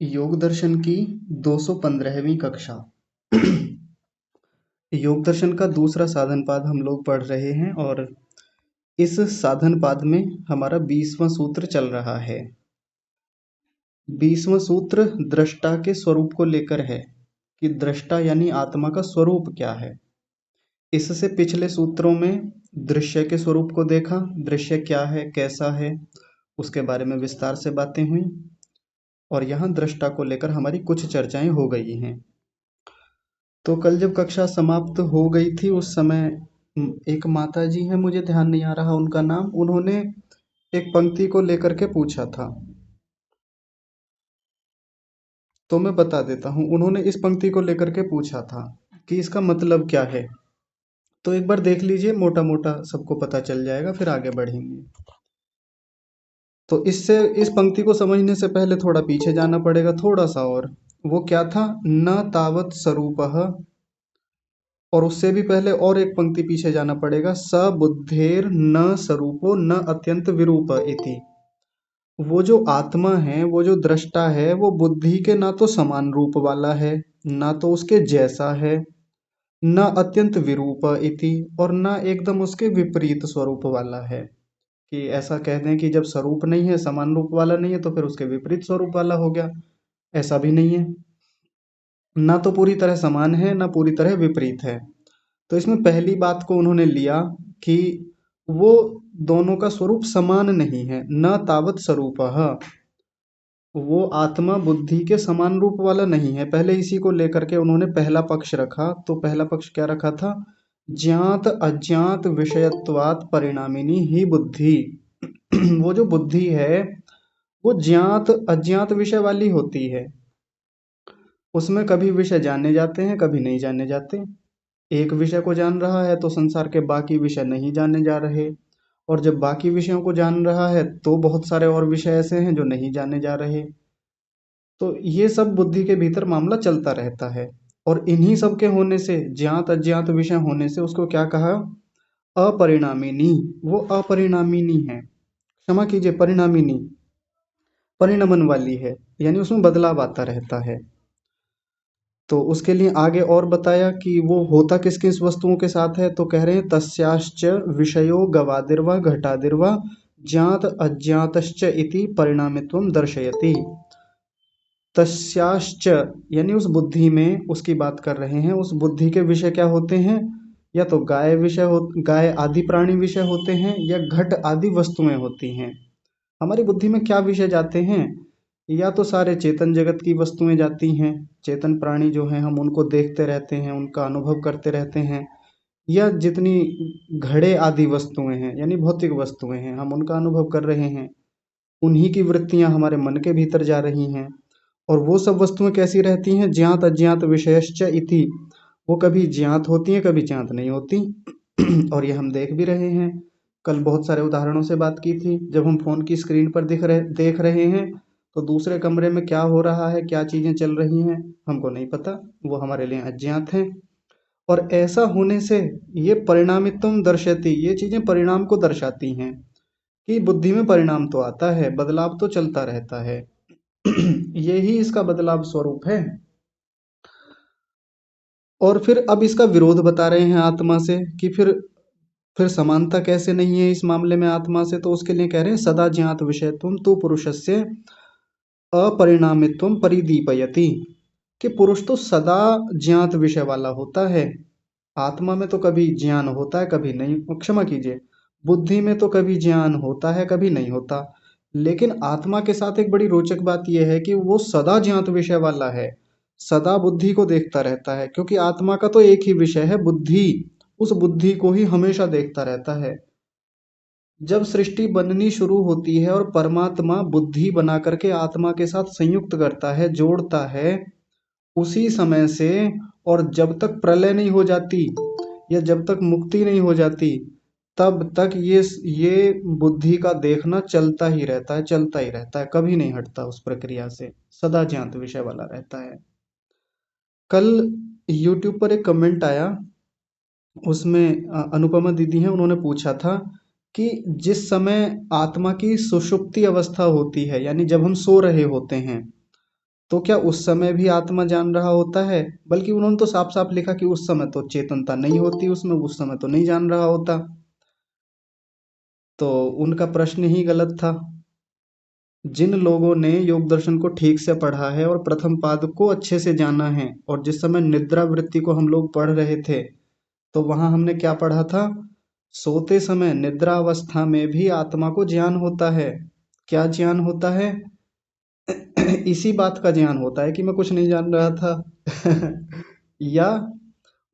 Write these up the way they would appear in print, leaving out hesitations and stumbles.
योग दर्शन की 215वीं कक्षा। योग दर्शन का दूसरा साधन पाद हम लोग पढ़ रहे हैं और इस साधन पाद में हमारा 20वां सूत्र चल रहा है। 20वां सूत्र दृष्टा के स्वरूप को लेकर है कि दृष्टा यानी आत्मा का स्वरूप क्या है। इससे पिछले सूत्रों में दृश्य के स्वरूप को देखा, दृश्य क्या है, कैसा है, उसके बारे में विस्तार से बातें हुई और यहाँ दृष्टा को लेकर हमारी कुछ चर्चाएं हो गई हैं। तो कल जब कक्षा समाप्त हो गई थी उस समय एक माता जी हैं, मुझे ध्यान नहीं आ रहा उनका नाम, उन्होंने एक पंक्ति को लेकर के पूछा था, तो मैं बता देता हूँ। उन्होंने इस पंक्ति को लेकर के पूछा था कि इसका मतलब क्या है। तो एक बार देख लीजिए, मोटा मोटा सबको पता चल जाएगा, फिर आगे बढ़ेंगे। तो इससे इस पंक्ति को समझने से पहले थोड़ा पीछे जाना पड़ेगा, थोड़ा सा और। वो क्या था? न तावत स्वरूपः, और उससे भी पहले और एक पंक्ति पीछे जाना पड़ेगा, स बुद्धेर न स्वरूपो न अत्यंत विरूप इति। वो जो आत्मा है, वो जो दृष्टा है, वो बुद्धि के ना तो समान रूप वाला है, ना तो उसके जैसा है, न अत्यंत विरूप इति, और न एकदम उसके विपरीत स्वरूप वाला है। कि ऐसा कह दें कि जब स्वरूप नहीं है, समान रूप वाला नहीं है, तो फिर उसके विपरीत स्वरूप वाला हो गया, ऐसा भी नहीं है। ना तो पूरी तरह समान है, ना पूरी तरह विपरीत है। तो इसमें पहली बात को उन्होंने लिया कि वो दोनों का स्वरूप समान नहीं है। न तावत स्वरूपः, वो आत्मा बुद्धि के समान रूप वाला नहीं है। पहले इसी को लेकर के उन्होंने पहला पक्ष रखा। तो पहला पक्ष क्या रखा था? ज्ञात अज्ञात विषयत्वात् परिणामिनी ही बुद्धि। वो जो बुद्धि है वो ज्ञात अज्ञात विषय वाली होती है। उसमें कभी विषय जाने जाते हैं, कभी नहीं जाने जाते। एक विषय को जान रहा है तो संसार के बाकी विषय नहीं जाने जा रहे, और जब बाकी विषयों को जान रहा है तो बहुत सारे और विषय ऐसे हैं जो नहीं जाने जा रहे। तो ये सब बुद्धि के भीतर मामला चलता रहता है, और इन्हीं सब के होने से, ज्ञात अज्ञात विषय होने से, उसको क्या कहा? अपरिणामिनी। वो अपरिणामिनी है, क्षमा कीजिए, परिणामिनी, परिणमन वाली है, यानी उसमें बदलाव आता रहता है। तो उसके लिए आगे और बताया कि वो होता किस किस वस्तुओं के साथ है। तो कह रहे हैं तस्याश्च विषयो गवादिर्वा घटादिर्वा ज्ञात अज्ञातश्च इति परिणामित्वं दर्शयति। तस्याश्च यानी उस बुद्धि में, उसकी बात कर रहे हैं। उस बुद्धि के विषय क्या होते हैं? या तो गाय विषय हो, गाय आदि प्राणी विषय होते हैं, या घट आदि वस्तुएं होती हैं। हमारी बुद्धि में क्या विषय जाते हैं? या तो सारे चेतन जगत की वस्तुएं जाती हैं, चेतन प्राणी जो हैं हम उनको देखते रहते हैं, उनका अनुभव करते रहते हैं, या जितनी घड़े आदि वस्तुएं हैं यानी भौतिक वस्तुएं हैं, हम उनका अनुभव कर रहे हैं। उन्हीं की वृत्तियां हमारे मन के भीतर जा रही हैं। और वो सब वस्तुएं कैसी रहती हैं? ज्ञात अज्ञात विषयश्च इति। वो कभी ज्ञात होती हैं, कभी ज्ञात नहीं होती। और ये हम देख भी रहे हैं। कल बहुत सारे उदाहरणों से बात की थी। जब हम फोन की स्क्रीन पर देख रहे हैं तो दूसरे कमरे में क्या हो रहा है, क्या चीजें चल रही हैं, हमको नहीं पता, वो हमारे लिए अज्ञात हैं। और ऐसा होने से ये परिणामित्वम दर्शती, ये चीजें परिणाम को दर्शाती हैं कि बुद्धि में परिणाम तो आता है, बदलाव तो चलता रहता है। यही इसका बदलाव स्वरूप है। और फिर अब इसका विरोध बता रहे हैं आत्मा से कि फिर समानता कैसे नहीं है इस मामले में आत्मा से। तो उसके लिए कह रहे हैं सदा ज्ञात विषयत्वं तु पुरुषस्य अपरिणामित्वं परिदीपयति, कि पुरुष तो सदा ज्ञात विषय वाला होता है। आत्मा में तो कभी ज्ञान होता है, कभी नहीं, क्षमा कीजिए, बुद्धि में तो कभी ज्ञान होता है, कभी नहीं होता। लेकिन आत्मा के साथ एक बड़ी रोचक बात यह है कि वो सदा ज्ञात विषय वाला है, सदा बुद्धि को देखता रहता है, क्योंकि आत्मा का तो एक ही विषय है, बुद्धि। उस बुद्धि को ही हमेशा देखता रहता है। जब सृष्टि बननी शुरू होती है और परमात्मा बुद्धि बना करके आत्मा के साथ संयुक्त करता है, जोड़ता है, उसी समय से, और जब तक प्रलय नहीं हो जाती या जब तक मुक्ति नहीं हो जाती, तब तक ये बुद्धि का देखना चलता ही रहता है, चलता ही रहता है, कभी नहीं हटता उस प्रक्रिया से, सदा ज्ञात विषय वाला रहता है। कल YouTube पर एक कमेंट आया, उसमें अनुपमा दीदी हैं, उन्होंने पूछा था कि जिस समय आत्मा की सुषुप्ति अवस्था होती है, यानी जब हम सो रहे होते हैं, तो क्या उस समय भी आत्मा जान रहा होता है? बल्कि उन्होंने तो साफ साफ लिखा कि उस समय तो चेतनता नहीं होती उसमें, उस समय तो नहीं जान रहा होता। तो उनका प्रश्न ही गलत था। जिन लोगों ने योग दर्शन को ठीक से पढ़ा है और प्रथम पाद को अच्छे से जाना है, और जिस समय निद्रा वृत्ति को हम लोग पढ़ रहे थे, तो वहां हमने क्या पढ़ा था? सोते समय निद्रा अवस्था में भी आत्मा को ज्ञान होता है। क्या ज्ञान होता है? इसी बात का ज्ञान होता है कि मैं कुछ नहीं जान रहा था। या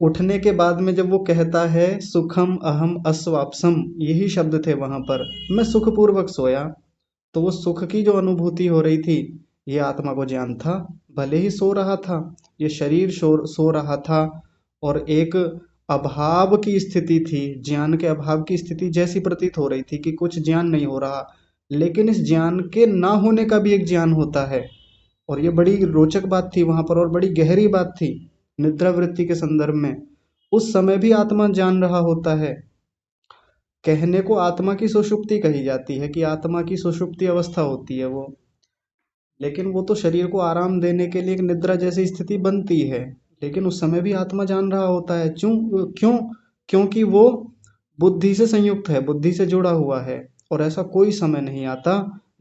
उठने के बाद में जब वो कहता है सुखम अहम अस्वाप्सम, यही शब्द थे वहां पर, मैं सुखपूर्वक सोया, तो वो सुख की जो अनुभूति हो रही थी, ये आत्मा को ज्ञान था। भले ही सो रहा था, ये शरीर सो रहा था, और एक अभाव की स्थिति थी, ज्ञान के अभाव की स्थिति जैसी प्रतीत हो रही थी कि कुछ ज्ञान नहीं हो रहा, लेकिन इस ज्ञान के ना होने का भी एक ज्ञान होता है। और ये बड़ी रोचक बात थी वहां पर, और बड़ी गहरी बात थी निद्रा वृत्ति के संदर्भ में। उस समय भी आत्मा जान रहा होता है। कहने को आत्मा की सुषुप्ति कही जाती है कि आत्मा की सुषुप्ति अवस्था होती है वो, लेकिन वो तो शरीर को आराम देने के लिए एक निद्रा जैसी स्थिति बनती है। लेकिन उस समय भी आत्मा जान रहा होता है। क्यों? क्योंकि वो बुद्धि से संयुक्त है, बुद्धि से जुड़ा हुआ है। और ऐसा कोई समय नहीं आता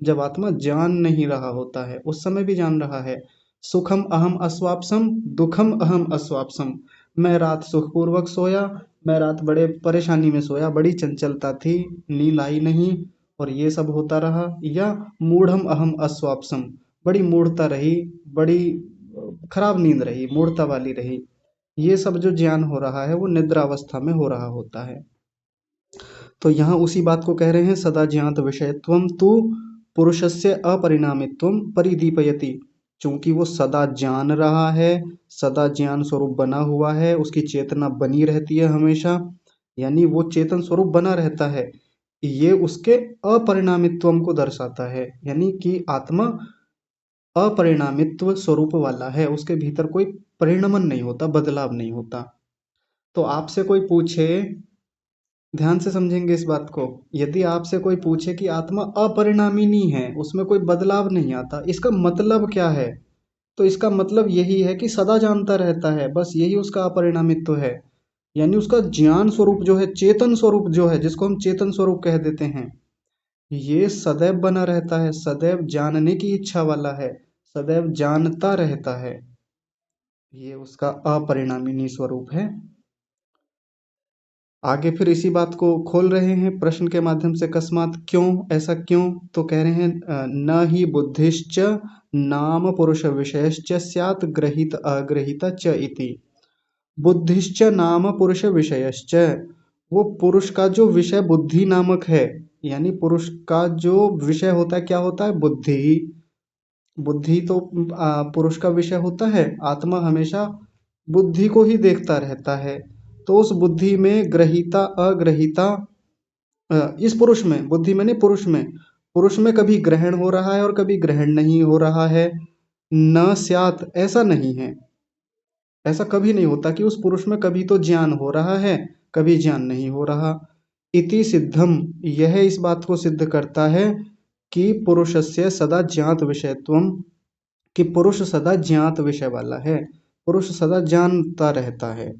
जब आत्मा जान नहीं रहा होता है, उस समय भी जान रहा है। सुखम अहम अस्वाप्सम, दुखम अहम अस्वाप्सम। मैं रात सुखपूर्वक सोया, मैं रात बड़े परेशानी में सोया, बड़ी चंचलता थी, नींद आई नहीं, और ये सब होता रहा। या मूढ़म अहम अस्वाप्सम, बड़ी मूढ़ता रही, बड़ी खराब नींद रही, मूढ़ता वाली रही। ये सब जो ज्ञान हो रहा है वो निद्रा अवस्था में हो रहा होता है। तो यहाँ उसी बात को कह रहे हैं, सदा ज्ञात विषयत्वम तु पुरुषस्य अपरिणामित्वम परिदीपयति। चूंकि वो सदा जान रहा है, सदा ज्ञान स्वरूप बना हुआ है, उसकी चेतना बनी रहती है हमेशा, यानी वो चेतन स्वरूप बना रहता है। ये उसके अपरिणामित्वम को दर्शाता है, यानी कि आत्मा अपरिणामित्व स्वरूप वाला है, उसके भीतर कोई परिणमन नहीं होता, बदलाव नहीं होता। तो आपसे कोई पूछे, ध्यान से समझेंगे इस बात को, यदि आपसे कोई पूछे कि आत्मा अपरिणामिनी है, उसमें कोई बदलाव नहीं आता, इसका मतलब क्या है? तो इसका मतलब यही है कि सदा जानता रहता है, बस यही उसका अपरिणामित्व है। यानी उसका ज्ञान स्वरूप जो है, चेतन स्वरूप जो है, जिसको हम चेतन स्वरूप कह देते हैं, ये सदैव बना रहता है, सदैव जानने की इच्छा वाला है, सदैव जानता रहता है। ये उसका अपरिणामिनी स्वरूप है। आगे फिर इसी बात को खोल रहे हैं प्रश्न के माध्यम से, अकस्मात क्यों, ऐसा क्यों? तो कह रहे हैं न ही बुद्धिश्च नाम पुरुष विषयश्च स्यात् ग्रहित अग्रहित च इति। बुद्धिश्च नाम पुरुष विषयश्च, वो पुरुष का जो विषय बुद्धि नामक है, यानी पुरुष का जो विषय होता है, क्या होता है? बुद्धि। बुद्धि तो पुरुष का विषय होता है। आत्मा हमेशा बुद्धि को ही देखता रहता है। तो उस बुद्धि में ग्रहिता अग्रहिता, इस पुरुष में, बुद्धि में नहीं, पुरुष में कभी ग्रहण हो रहा है और कभी ग्रहण नहीं हो रहा है। न स्यात्, ऐसा नहीं है, ऐसा कभी नहीं होता कि उस पुरुष में कभी तो ज्ञान हो रहा है, कभी ज्ञान नहीं हो रहा। इति सिद्धम, यह इस बात को सिद्ध करता है कि पुरुषस्य सदा ज्ञात विषयत्वम, कि पुरुष सदा ज्ञात विषय वाला है, पुरुष सदा जानता रहता है।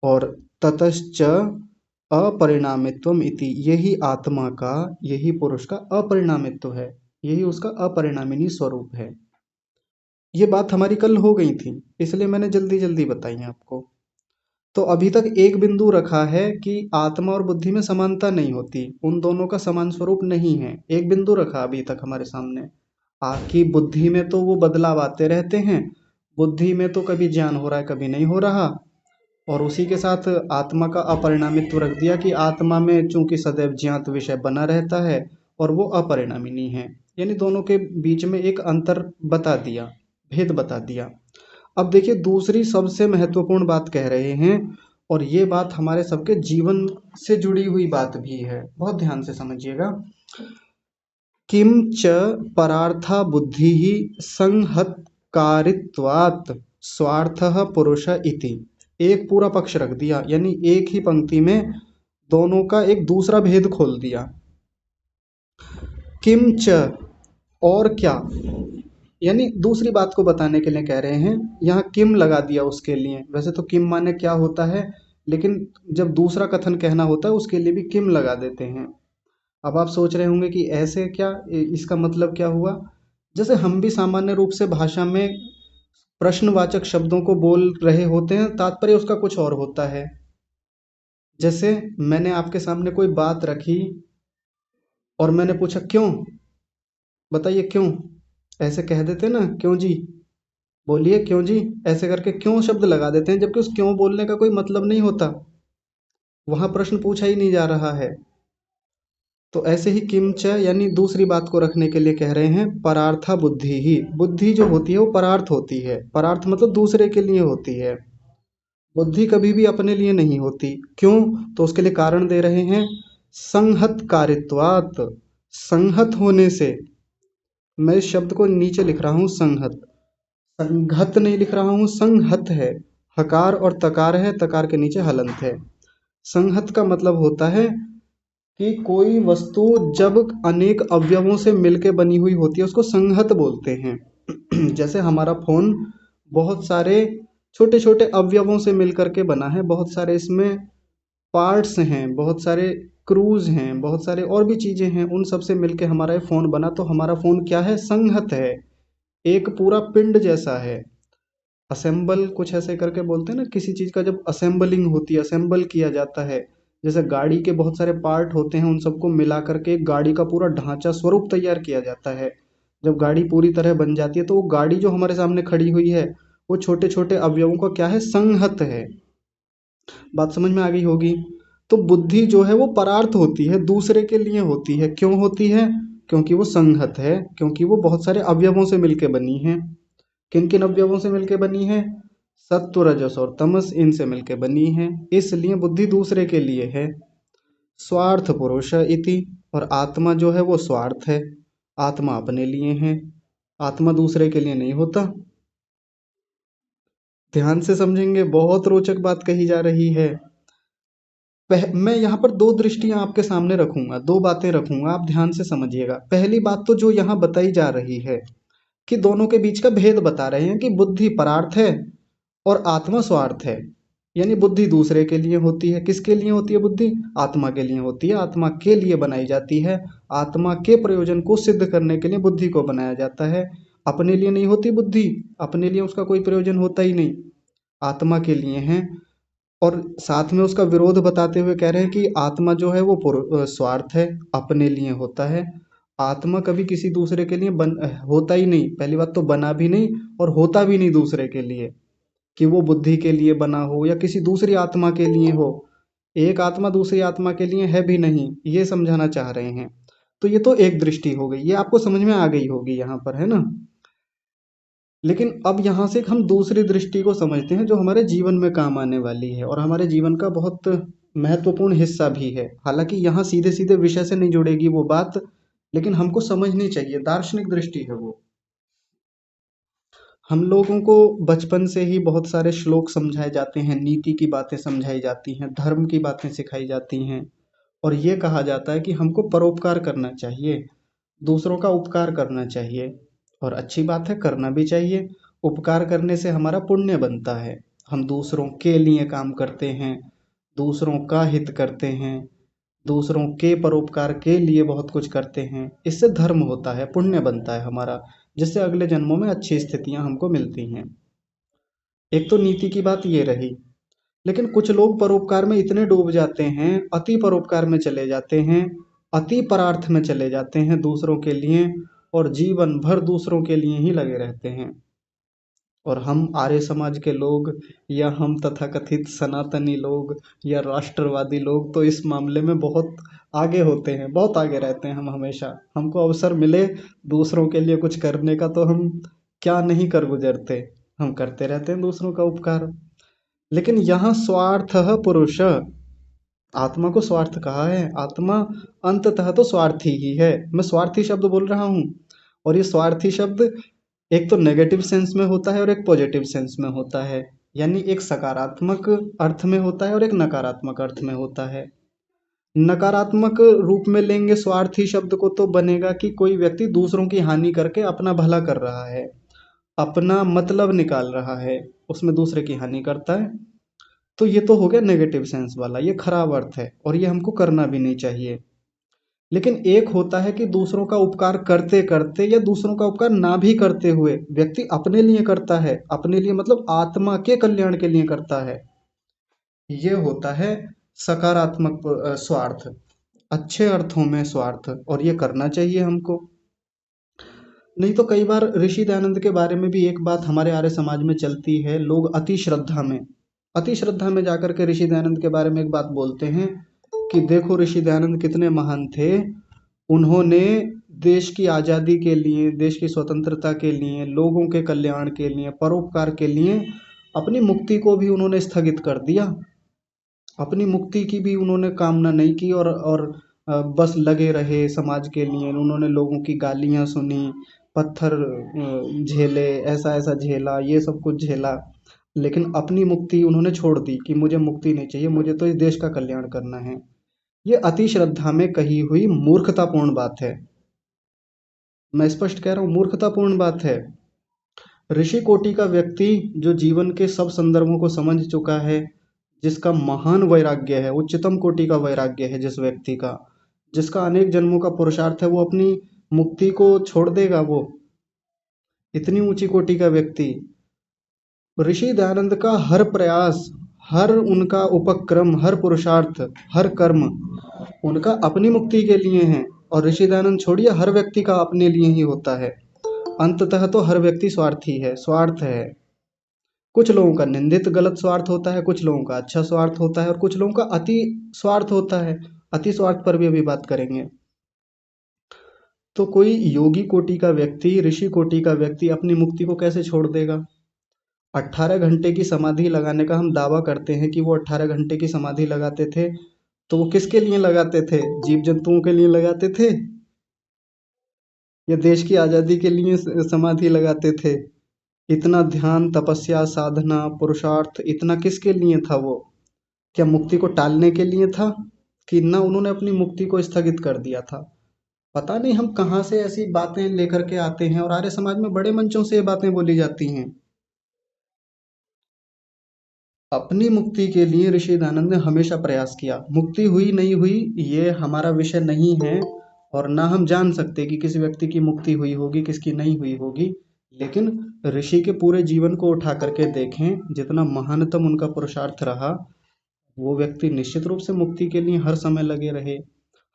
और ततश्च अपरिणामित्वम इति, यही आत्मा का, यही पुरुष का अपरिणामित्व है, यही उसका अपरिणामिनी स्वरूप है। ये बात हमारी कल हो गई थी, इसलिए मैंने जल्दी जल्दी बताई आपको। तो अभी तक एक बिंदु रखा है कि आत्मा और बुद्धि में समानता नहीं होती, उन दोनों का समान स्वरूप नहीं है। एक बिंदु रखा अभी तक हमारे सामने, कि बुद्धि में तो वो बदलाव आते रहते हैं, बुद्धि में तो कभी ज्ञान हो रहा है, कभी नहीं हो रहा। और उसी के साथ आत्मा का अपरिणामित्व रख दिया कि आत्मा में चूंकि सदैव ज्ञात विषय बना रहता है और वो अपरिणामिनी है, यानी दोनों के बीच में एक अंतर बता दिया, भेद बता दिया। अब देखिए दूसरी सबसे महत्वपूर्ण बात कह रहे हैं, और ये बात हमारे सबके जीवन से जुड़ी हुई बात भी है, बहुत ध्यान से समझिएगा। किम च परार्था बुद्धि संहतकारित्वात् स्वार्थः पुरुष इति, एक पूरा पक्ष रख दिया, यानी एक ही पंक्ति में दोनों का एक दूसरा भेद खोल दिया। किम च, और क्या, यानी दूसरी बात को बताने के लिए कह रहे हैं, यहाँ किम लगा दिया उसके लिए। वैसे तो किम माने क्या होता है, लेकिन जब दूसरा कथन कहना होता है उसके लिए भी किम लगा देते हैं। अब आप सोच रहे होंगे कि ऐसे क्या, इसका मतलब क्या हुआ। जैसे हम भी सामान्य रूप से भाषा में प्रश्नवाचक शब्दों को बोल रहे होते हैं, तात्पर्य उसका कुछ और होता है। जैसे मैंने आपके सामने कोई बात रखी और मैंने पूछा क्यों, बताइए क्यों, ऐसे कह देते ना, क्यों जी, बोलिए क्यों जी, ऐसे करके क्यों शब्द लगा देते हैं, जबकि उस क्यों बोलने का कोई मतलब नहीं होता, वहां प्रश्न पूछा ही नहीं जा रहा है। तो ऐसे ही किंच यानी दूसरी बात को रखने के लिए कह रहे हैं परार्था बुद्धि ही। बुद्धि जो होती है वो परार्थ होती है, परार्थ मतलब दूसरे के लिए होती है, बुद्धि कभी भी अपने लिए नहीं होती। क्यों, तो उसके लिए कारण दे रहे हैं, संहत कारित्वात, संहत होने से। मैं इस शब्द को नीचे लिख रहा हूँ संहत, संघत नहीं लिख रहा हूँ, संहत है। हकार और तकार है, तकार के नीचे हलंत है। संहत का मतलब होता है कि कोई वस्तु जब अनेक अवयवों से मिलकर बनी हुई होती है उसको संहत बोलते हैं। जैसे हमारा फोन बहुत सारे छोटे छोटे अवयवों से मिलकर के बना है, बहुत सारे इसमें पार्ट्स हैं, बहुत सारे क्रूज हैं, बहुत सारे और भी चीजें हैं, उन सब से मिलके हमारा ये फोन बना। तो हमारा फोन क्या है, संहत है, एक पूरा पिंड जैसा है। असेंबल कुछ ऐसे करके बोलते हैं ना, किसी चीज का जब असेंबलिंग होती है, असेंबल किया जाता है, जैसे गाड़ी के बहुत सारे पार्ट होते हैं, उन सबको मिला करके एक गाड़ी का पूरा ढांचा स्वरूप तैयार किया जाता है। जब गाड़ी पूरी तरह बन जाती है तो वो गाड़ी जो हमारे सामने खड़ी हुई है वो छोटे छोटे अवयवों का क्या है, संहत है। बात समझ में आ गई होगी। तो बुद्धि जो है वो परार्थ होती है, दूसरे के लिए होती है। क्यों होती है, क्योंकि वो संहत है, क्योंकि वो बहुत सारे अवयवों से मिलकर बनी है। किन किन अवयवों से मिलकर बनी है, सत्व रजस और तमस, इनसे मिलकर बनी है, इसलिए बुद्धि दूसरे के लिए है। स्वार्थ पुरुष इति, और आत्मा जो है वो स्वार्थ है, आत्मा अपने लिए है, आत्मा दूसरे के लिए नहीं होता। ध्यान से समझेंगे, बहुत रोचक बात कही जा रही है। मैं यहाँ पर दो दृष्टियां आपके सामने रखूंगा, दो बातें रखूंगा, आप ध्यान से समझिएगा। पहली बात तो जो यहाँ बताई जा रही है कि दोनों के बीच का भेद बता रहे हैं कि बुद्धि परार्थ है और आत्मा स्वार्थ है। यानी बुद्धि दूसरे के लिए होती है। किसके लिए होती है बुद्धि, आत्मा के लिए होती है, आत्मा के लिए बनाई जाती है, आत्मा के प्रयोजन को सिद्ध करने के लिए बुद्धि को बनाया जाता है। अपने लिए नहीं होती बुद्धि, अपने लिए उसका कोई प्रयोजन होता ही नहीं, आत्मा के लिए है। और साथ में उसका विरोध बताते हुए कह रहे हैं कि आत्मा जो है वो स्वार्थ है, अपने लिए होता है। आत्मा कभी किसी दूसरे के लिए होता ही नहीं, पहली बात तो बना भी नहीं और होता भी नहीं दूसरे के लिए, कि वो बुद्धि के लिए बना हो या किसी दूसरी आत्मा के लिए हो। एक आत्मा दूसरी आत्मा के लिए है भी नहीं, ये समझाना चाह रहे हैं। तो ये तो एक दृष्टि हो गई, ये आपको समझ में आ गई होगी यहाँ पर, है ना। लेकिन अब यहाँ से हम दूसरी दृष्टि को समझते हैं जो हमारे जीवन में काम आने वाली है और हमारे जीवन का बहुत महत्वपूर्ण हिस्सा भी है। हालांकि यहाँ सीधे सीधे विषय से नहीं जुड़ेगी वो बात, लेकिन हमको समझनी चाहिए, दार्शनिक दृष्टि है वो। हम लोगों को बचपन से ही बहुत सारे श्लोक समझाए जाते हैं, नीति की बातें समझाई जाती हैं, धर्म की बातें सिखाई जाती हैं, और ये कहा जाता है कि हमको परोपकार करना चाहिए, दूसरों का उपकार करना चाहिए। और अच्छी बात है, करना भी चाहिए। उपकार करने से हमारा पुण्य बनता है, हम दूसरों के लिए काम करते हैं, दूसरों का हित करते हैं, दूसरों के परोपकार के लिए बहुत कुछ करते हैं, इससे धर्म होता है, पुण्य बनता है हमारा, जिससे अगले जन्मों में अच्छी स्थितियां हमको मिलती हैं। एक तो नीति की बात ये रही। लेकिन कुछ लोग परोपकार में इतने डूब जाते हैं, अति परोपकार में चले जाते हैं, अति परार्थ में चले जाते हैं दूसरों के लिए, और जीवन भर दूसरों के लिए ही लगे रहते हैं। और हम आर्य समाज के लोग, या हम तथाकथित सनातनी लोग, या राष्ट्रवादी लोग तो इस मामले में बहुत आगे होते हैं, बहुत आगे रहते हैं। हम हमेशा, हमको अवसर मिले दूसरों के लिए कुछ करने का तो हम क्या नहीं कर गुजरते, हम करते रहते हैं दूसरों का उपकार। लेकिन यहाँ स्वार्थ पुरुष, आत्मा को स्वार्थ कहा है, आत्मा अंततः तो स्वार्थी ही है। मैं स्वार्थी शब्द बोल रहा हूँ, और ये स्वार्थी शब्द एक तो नेगेटिव सेंस में होता है और एक पॉजिटिव सेंस में होता है। यानी एक सकारात्मक अर्थ में होता है और एक नकारात्मक अर्थ में होता है। नकारात्मक रूप में लेंगे स्वार्थी शब्द को तो बनेगा कि कोई व्यक्ति दूसरों की हानि करके अपना भला कर रहा है, अपना मतलब निकाल रहा है, उसमें दूसरे की हानि करता है। तो ये तो हो गया नेगेटिव सेंस वाला, ये खराब अर्थ है और ये हमको करना भी नहीं चाहिए। लेकिन एक होता है कि दूसरों का उपकार करते करते या दूसरों का उपकार ना भी करते हुए व्यक्ति अपने लिए करता है, अपने लिए मतलब आत्मा के कल्याण के लिए करता है, ये होता है सकारात्मक स्वार्थ, अच्छे अर्थों में स्वार्थ, और ये करना चाहिए हमको। नहीं तो कई बार ऋषि दयानंद के बारे में भी एक बात हमारे आर्य समाज में चलती है, लोग अति श्रद्धा में जाकर के ऋषि दयानंद के बारे में एक बात बोलते हैं कि देखो ऋषि दयानंद कितने महान थे, उन्होंने देश की आज़ादी के लिए, देश की स्वतंत्रता के लिए, लोगों के कल्याण के लिए, परोपकार के लिए अपनी मुक्ति को भी उन्होंने स्थगित कर दिया, अपनी मुक्ति की भी उन्होंने कामना नहीं की, और बस लगे रहे समाज के लिए। उन्होंने लोगों की गालियाँ सुनी, पत्थर झेले, ऐसा ऐसा झेला, ये सब कुछ झेला, लेकिन अपनी मुक्ति उन्होंने छोड़ दी कि मुझे मुक्ति नहीं चाहिए, मुझे तो इस देश का कल्याण करना है। ये अति श्रद्धा में कही हुई मूर्खतापूर्ण बात है। मैं स्पष्ट कह रहा हूँ, मूर्खतापूर्ण बात है। ऋषि कोटि का व्यक्ति जो जीवन के सब संदर्भों को समझ चुका है, जिसका महान वैराग्य है, उच्चतम कोटि का वैराग्य है, जिस व्यक्ति का, जिसका अनेक जन्मों का पुरुषार्थ है, वो अपनी मुक्ति को छोड़ देगा? वो इतनी ऊंची कोटि का व्यक्ति, ऋषि दयानंद का हर प्रयास, हर उनका उपक्रम, हर पुरुषार्थ, हर कर्म उनका अपनी मुक्ति के लिए है। और ऋषि दयानंद छोड़िए, हर व्यक्ति का अपने लिए ही होता है। अंततः तो हर व्यक्ति स्वार्थी है, स्वार्थ है। कुछ लोगों का निंदित गलत स्वार्थ होता है, कुछ लोगों का अच्छा स्वार्थ होता है, और कुछ लोगों का अति स्वार्थ होता है। अति स्वार्थ पर भी अभी बात करेंगे। तो कोई योगी कोटि का व्यक्ति, ऋषि कोटि का व्यक्ति अपनी मुक्ति को कैसे छोड़ देगा? 18 घंटे की समाधि लगाने का हम दावा करते हैं कि वो 18 घंटे की समाधि लगाते थे, तो वो किसके लिए लगाते थे? जीव जंतुओं के लिए लगाते थे या देश की आज़ादी के लिए समाधि लगाते थे? इतना ध्यान, तपस्या, साधना, पुरुषार्थ इतना किसके लिए था वो? क्या मुक्ति को टालने के लिए था? कि ना, उन्होंने अपनी मुक्ति को स्थगित कर दिया था। पता नहीं हम कहाँ से ऐसी बातें लेकर के आते हैं, और आर्य समाज में बड़े मंचों से ये बातें बोली जाती हैं। अपनी मुक्ति के लिए ऋषि दयानंद ने हमेशा प्रयास किया। मुक्ति हुई नहीं हुई ये हमारा विषय नहीं है, और ना हम जान सकते कि किसी व्यक्ति की मुक्ति हुई होगी, किसकी नहीं हुई होगी। लेकिन ऋषि के पूरे जीवन को उठा करके देखें, जितना महानतम उनका पुरुषार्थ रहा, वो व्यक्ति निश्चित रूप से मुक्ति के लिए हर समय लगे रहे।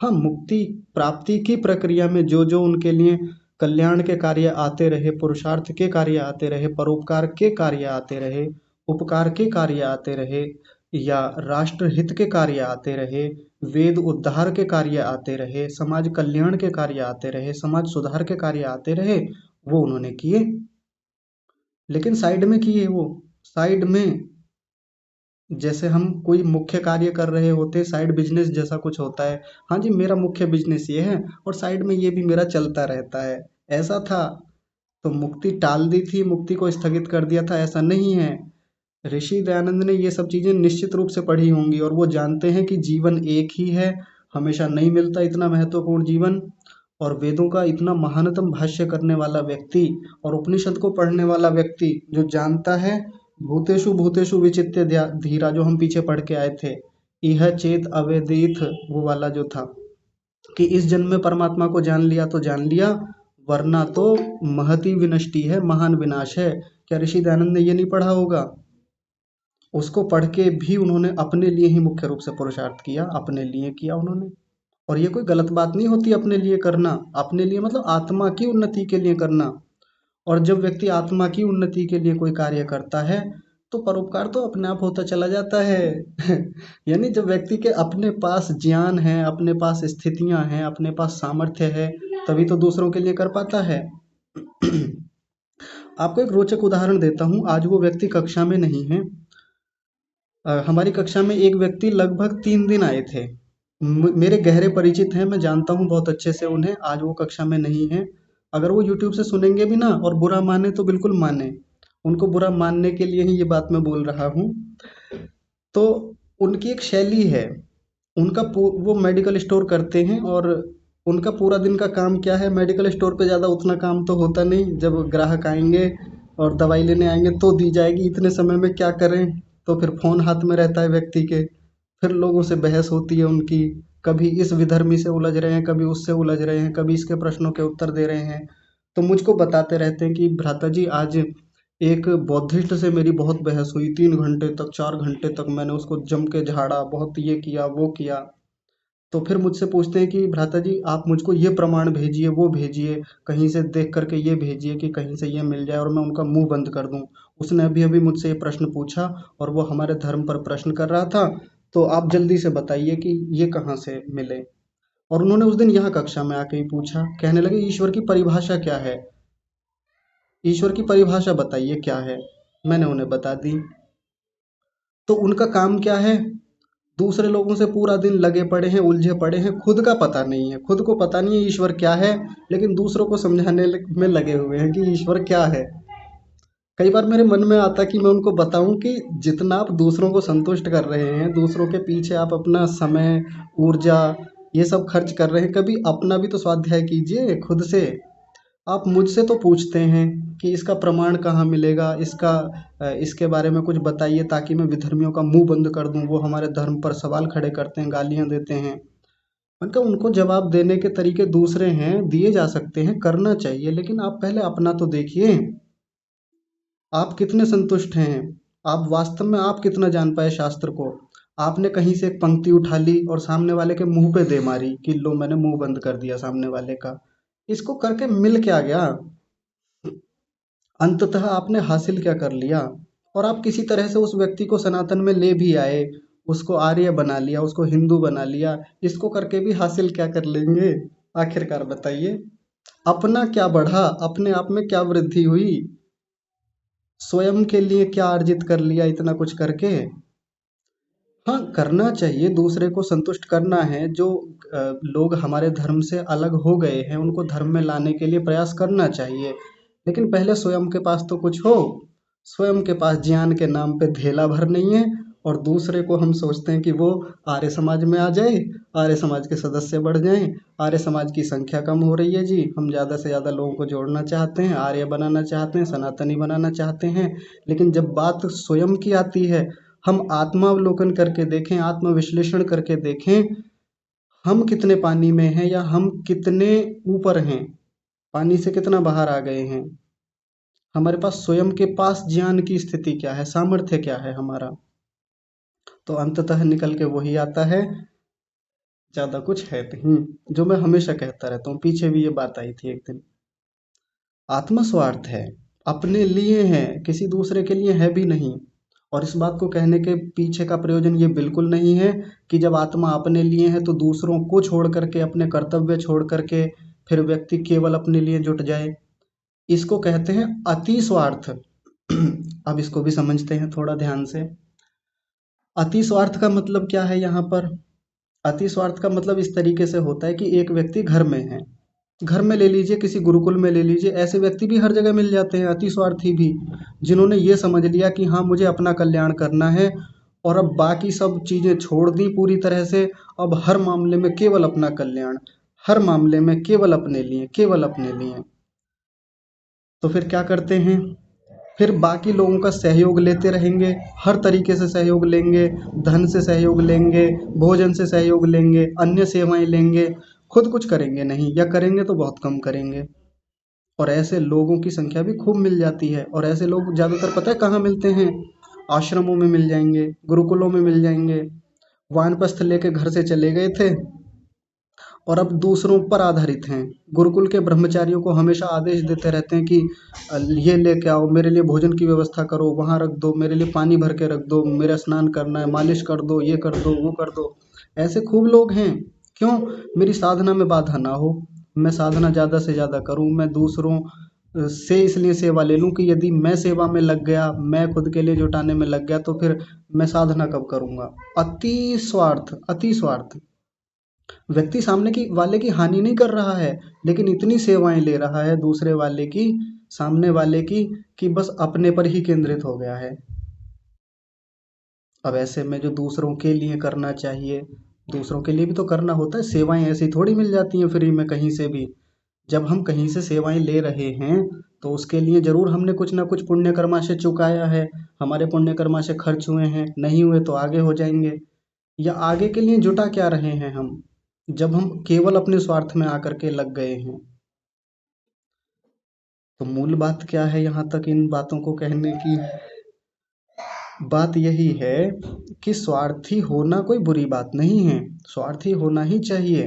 हाँ, मुक्ति प्राप्ति की प्रक्रिया में जो जो उनके लिए कल्याण के कार्य आते रहे, पुरुषार्थ के कार्य आते रहे, परोपकार के कार्य आते रहे, उपकार के कार्य आते रहे, या राष्ट्र हित के कार्य आते रहे, वेद उद्धार के कार्य आते रहे, समाज कल्याण के कार्य आते रहे, समाज सुधार के कार्य आते रहे, वो उन्होंने किए। लेकिन साइड में किए, वो साइड में, जैसे हम कोई मुख्य कार्य कर रहे होते, साइड बिजनेस जैसा कुछ होता है। हाँ जी, मेरा मुख्य बिजनेस ये है और साइड में ये भी मेरा चलता रहता है, ऐसा था। तो मुक्ति टाल दी थी, मुक्ति को स्थगित कर दिया था, ऐसा नहीं है। ऋषि दयानंद ने ये सब चीजें निश्चित रूप से पढ़ी होंगी, और वो जानते हैं कि जीवन एक ही है, हमेशा नहीं मिलता इतना महत्वपूर्ण जीवन। और वेदों का इतना महानतम भाष्य करने वाला व्यक्ति और उपनिषद को पढ़ने वाला व्यक्ति जो जानता है, भूतेषु भूतेषु विचित्य धीरा, जो हम पीछे पढ़ के आए थे, इह चेत अवेदित, वो वाला जो था कि इस जन्म में परमात्मा को जान लिया तो जान लिया, वरना तो महती विनष्टि है, महान विनाश है। क्या ऋषि दयानंद ने ये नहीं पढ़ा होगा? उसको पढ़ के भी उन्होंने अपने लिए ही मुख्य रूप से पुरुषार्थ किया, अपने लिए किया उन्होंने। और ये कोई गलत बात नहीं होती अपने लिए करना, अपने लिए मतलब आत्मा की उन्नति के लिए करना। और जब व्यक्ति आत्मा की उन्नति के लिए कोई कार्य करता है, तो परोपकार तो अपने आप होता चला जाता है। यानी जब व्यक्ति के अपने पास ज्ञान है, अपने पास स्थितियां हैं, अपने पास सामर्थ्य है, तभी तो दूसरों के लिए कर पाता है। आपको एक रोचक उदाहरण देता हूँ। आज वो व्यक्ति कक्षा में नहीं है। हमारी कक्षा में एक व्यक्ति लगभग 3 दिन आए थे, मेरे गहरे परिचित हैं, मैं जानता हूँ बहुत अच्छे से उन्हें। आज वो कक्षा में नहीं है। अगर वो यूट्यूब से सुनेंगे भी ना और बुरा माने तो बिल्कुल माने, उनको बुरा मानने के लिए ही ये बात मैं बोल रहा हूँ। तो उनकी एक शैली है, वो मेडिकल स्टोर करते हैं, और उनका पूरा दिन का काम क्या है, मेडिकल स्टोर पे ज़्यादा उतना काम तो होता नहीं, जब ग्राहक आएंगे और दवाई लेने आएंगे तो दी जाएगी, इतने समय में क्या करें। तो फिर फ़ोन हाथ में रहता है व्यक्ति के, फिर लोगों से बहस होती है उनकी, कभी इस विधर्मी से उलझ रहे हैं, कभी उससे उलझ रहे हैं, कभी इसके प्रश्नों के उत्तर दे रहे हैं। तो मुझको बताते रहते हैं कि भ्राता जी, आज एक बौद्धिस्ट से मेरी बहुत बहस हुई, 3 घंटे तक 4 घंटे तक मैंने उसको जम के झाड़ा, बहुत ये किया वो किया। तो फिर मुझसे पूछते हैं कि भ्राता जी, आप मुझको ये प्रमाण भेजिए, वो भेजिए, कहीं से देख करके ये भेजिए कि कहीं से ये मिल जाए और मैं उनका मुंह बंद कर दूं। उसने अभी अभी मुझसे ये प्रश्न पूछा और वो हमारे धर्म पर प्रश्न कर रहा था, तो आप जल्दी से बताइए कि ये कहाँ से मिले। और उन्होंने उस दिन यहाँ कक्षा में आके ही पूछा, कहने लगे ईश्वर की परिभाषा क्या है, ईश्वर की परिभाषा बताइए क्या है। मैंने उन्हें बता दी। तो उनका काम क्या है, दूसरे लोगों से पूरा दिन लगे पड़े हैं, उलझे पड़े हैं, खुद का पता नहीं है, खुद को पता नहीं है ईश्वर क्या है, लेकिन दूसरों को समझाने में लगे हुए हैं कि ईश्वर क्या है। कई बार मेरे मन में आता कि मैं उनको बताऊं कि जितना आप दूसरों को संतुष्ट कर रहे हैं, दूसरों के पीछे आप अपना समय, ऊर्जा, ये सब खर्च कर रहे हैं, कभी अपना भी तो स्वाध्याय कीजिए खुद से। आप मुझसे तो पूछते हैं कि इसका प्रमाण कहाँ मिलेगा, इसके बारे में कुछ बताइए ताकि मैं विधर्मियों का मुंह बंद कर दूं, वो हमारे धर्म पर सवाल खड़े करते हैं, गालियां देते हैं। मैंने कहा उनको जवाब देने के तरीके दूसरे हैं, दिए जा सकते हैं, करना चाहिए, लेकिन आप पहले अपना तो देखिए। आप कितने संतुष्ट हैं, आप वास्तव में आप कितना जान पाए शास्त्र को। आपने कहीं से एक पंक्ति उठा ली और सामने वाले के मुंह पे दे मारी कि लो मैंने मुंह बंद कर दिया सामने वाले का। इसको करके मिल क्या गया, अंततः आपने हासिल क्या कर लिया। और आप किसी तरह से उस व्यक्ति को सनातन में ले भी आए, उसको आर्य बना लिया, उसको हिंदू बना लिया, इसको करके भी हासिल क्या कर लेंगे आखिरकार, बताइए। अपना क्या बढ़ा, अपने आप में क्या वृद्धि हुई, स्वयं के लिए क्या अर्जित कर लिया इतना कुछ करके। हाँ, करना चाहिए, दूसरे को संतुष्ट करना है। जो लोग हमारे धर्म से अलग हो गए हैं उनको धर्म में लाने के लिए प्रयास करना चाहिए, लेकिन पहले स्वयं के पास तो कुछ हो। स्वयं के पास ज्ञान के नाम पे धेला भर नहीं है, और दूसरे को हम सोचते हैं कि वो आर्य समाज में आ जाए, आर्य समाज के सदस्य बढ़ जाएं, आर्य समाज की संख्या कम हो रही है जी, हम ज़्यादा से ज़्यादा लोगों को जोड़ना चाहते हैं, आर्य बनाना चाहते हैं, सनातनी बनाना चाहते हैं। लेकिन जब बात स्वयं की आती है, हम आत्मावलोकन करके देखें, आत्मविश्लेषण करके देखें, हम कितने पानी में हैं या हम कितने ऊपर हैं, पानी से कितना बाहर आ गए हैं। हमारे पास स्वयं के पास ज्ञान की स्थिति क्या है, सामर्थ्य क्या है हमारा। तो अंततः निकल के वही आता है, ज्यादा कुछ है नहीं। जो मैं हमेशा कहता रहता हूँ, पीछे भी ये बात आई थी एक दिन, आत्मस्वार्थ है, अपने लिए है, किसी दूसरे के लिए है भी नहीं। और इस बात को कहने के पीछे का प्रयोजन ये बिल्कुल नहीं है कि जब आत्मा अपने लिए है तो दूसरों को छोड़ करके, अपने कर्तव्य छोड़ करके फिर व्यक्ति केवल अपने लिए जुट जाए। इसको कहते हैं अति स्वार्थ। अब इसको भी समझते हैं थोड़ा ध्यान से। अति स्वार्थ का मतलब क्या है यहाँ पर। अति स्वार्थ का मतलब इस तरीके से होता है कि एक व्यक्ति घर में है, घर में ले लीजिए, किसी गुरुकुल में ले लीजिए, ऐसे व्यक्ति भी हर जगह मिल जाते हैं, अति स्वार्थी भी, जिन्होंने ये समझ लिया कि हाँ मुझे अपना कल्याण करना है, और अब बाकी सब चीज़ें छोड़ दी पूरी तरह से, अब हर मामले में केवल अपना कल्याण, हर मामले में केवल अपने लिए, केवल अपने लिए। तो फिर क्या करते हैं, फिर बाकी लोगों का सहयोग लेते रहेंगे, हर तरीके से सहयोग लेंगे, धन से सहयोग लेंगे, भोजन से सहयोग लेंगे, अन्य सेवाएं लेंगे, खुद कुछ करेंगे नहीं, या करेंगे तो बहुत कम करेंगे। और ऐसे लोगों की संख्या भी खूब मिल जाती है, और ऐसे लोग ज़्यादातर पता है कहाँ मिलते हैं, आश्रमों में मिल जाएंगे, गुरुकुलों में मिल जाएंगे। वानप्रस्थ लेके घर से चले गए थे और अब दूसरों पर आधारित हैं। गुरुकुल के ब्रह्मचारियों को हमेशा आदेश देते रहते हैं कि ये लेके आओ, मेरे लिए भोजन की व्यवस्था करो, वहाँ रख दो, मेरे लिए पानी भर के रख दो, मेरा स्नान करना है, मालिश कर दो, ये कर दो, वो कर दो। ऐसे खूब लोग हैं। क्यों, मेरी साधना में बाधा ना हो, मैं साधना ज़्यादा से ज़्यादा करूँ, मैं दूसरों से इसलिए सेवा ले लूँ कि यदि मैं सेवा में लग गया, मैं खुद के लिए जुटाने में लग गया, तो फिर मैं साधना कब करूँगा। अति स्वार्थ, अति स्वार्थ। व्यक्ति सामने की वाले की हानि नहीं कर रहा है, लेकिन इतनी सेवाएं ले रहा है दूसरे वाले की, सामने वाले की, कि बस अपने पर ही केंद्रित हो गया है। अब ऐसे में जो दूसरों के लिए करना चाहिए, दूसरों के लिए भी तो करना होता है। सेवाएं ऐसी थोड़ी मिल जाती हैं फ्री में कहीं से भी। जब हम कहीं से सेवाएं ले रहे हैं तो उसके लिए जरूर हमने कुछ ना कुछ पुण्य कर्मा से चुकाया है। हमारे पुण्य कर्मा से खर्च हुए हैं, नहीं हुए तो आगे हो जाएंगे। या आगे के लिए जुटा क्या रहे हैं हम, जब हम केवल अपने स्वार्थ में आकर के लग गए हैं। तो मूल बात क्या है यहाँ तक इन बातों को कहने की? बात यही है कि स्वार्थी होना कोई बुरी बात नहीं है, स्वार्थी होना ही चाहिए।